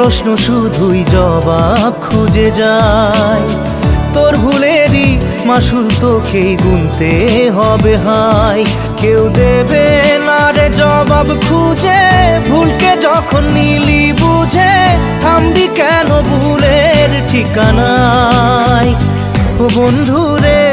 প্রশ্ন শুধুই জবাব খুঁজে যায়। তোর ভুলেরই মাসুল তোকেই গুনতে হবে হায়। কেউ দেবে না রে জবাব খুঁজে, ভুলকে যখন নিলি বুঝে থামবি কেন ভুলের ঠিকানায়। ও বন্ধু রে